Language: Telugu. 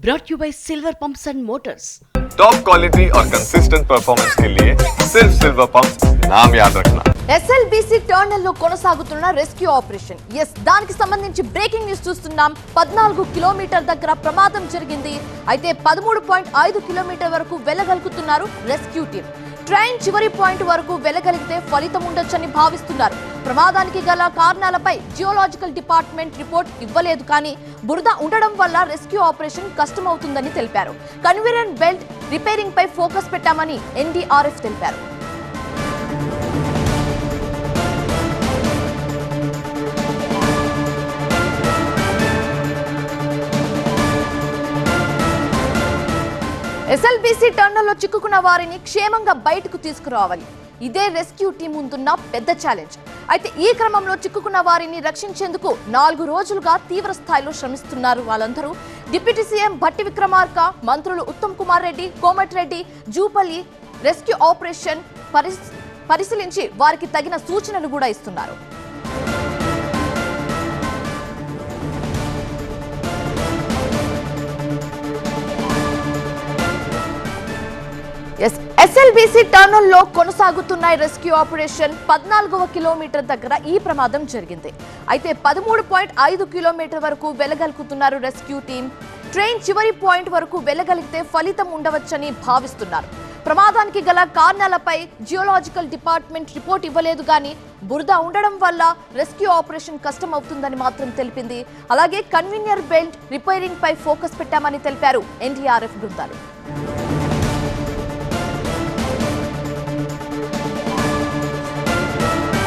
brought you by Silver Pumps and Motors. Top quality और कंसिस्टेंट परफॉर्मेंस के लिए सिर्फ सिल्वर पंप्स नाम याद रखना. ఎస్ఎల్బీసీ టర్నల్ లో కొనసాగుతున్న రెస్క్యూ ఆపరేషన్. దానికి సంబంధించి బ్రేకింగ్ న్యూస్ చూస్తున్నాం. 14 కిలోమీటర్ దగ్గర ప్రమాదం జరిగింది. అయితే 13.5 కిలోమీటర్ వరకు వెళ్ళగలుగుతున్నారు రెస్క్యూ టీం. ట్రైన్ చివరి పాయింట్ వరకు వెళ్ళగలిగితే ఫలితం ఉండొచ్చని భావిస్తున్నారు. ప్రమాదానికి గల కారణాలపై జియోలాజికల్ డిపార్ట్మెంట్ రిపోర్ట్ ఇవ్వలేదు, కానీ బురద ఉండడం వల్ల రెస్క్యూ ఆపరేషన్ కష్టమవుతుందని తెలిపారు. కన్వేయర్ బెల్ట్ రిపేరింగ్ పై ఫోకస్ పెట్టామని ఎన్డీఆర్ఎఫ్ తెలిపారు. ఎస్ఎల్బీసీ టర్నల్లో చిక్కుకున్న వారిని క్షేమంగా బయటకు తీసుకురావాలి. ఇదే రెస్క్యూ టీం ముందున్న పెద్ద ఛాలెంజ్. అయితే ఈ క్రమంలో చిక్కుకున్న వారిని రక్షించేందుకు 4 రోజులుగా తీవ్ర స్థాయిలో శ్రమిస్తున్నారు వాళ్ళందరూ. డిప్యూటీ సీఎం భట్టి విక్రమార్క, మంత్రులు ఉత్తమ్ కుమార్ రెడ్డి, కోమటిరెడ్డి, జూపల్లి రెస్క్యూ ఆపరేషన్ పరిశీలించి వారికి తగిన సూచనలు కూడా ఇస్తున్నారు. ఎస్ఎల్బీసీ టర్నల్ లో కొనసాగుతున్న రెస్క్యూ ఆపరేషన్ 14వ కిలోమీటర్ దగ్గర ఈ ప్రమాదం జరిగింది. అయితే 13.5 కిలోమీటర్ వరకు వెళ్ళగలుగుతున్నారు రెస్క్యూ టీం. ట్రైన్ చివరి పాయింట్ వరకు వెళ్ళగలిగితే ఫలితం ఉండవచ్చని భావిస్తున్నారు. ప్రమాదానికి గల కారణాలపై జియోలాజికల్ డిపార్ట్మెంట్ రిపోర్ట్ ఇవ్వలేదు, కానీ బురద ఉండడం వల్ల రెస్క్యూ ఆపరేషన్ కష్టం అవుతుందని మాత్రం తెలిపింది. అలాగే కన్వీనియర్ బెల్ట్ రిపేరింగ్ పై ఫోకస్ పెట్టామని తెలిపారు ఎన్డీఆర్ఎఫ్ బృందాలు.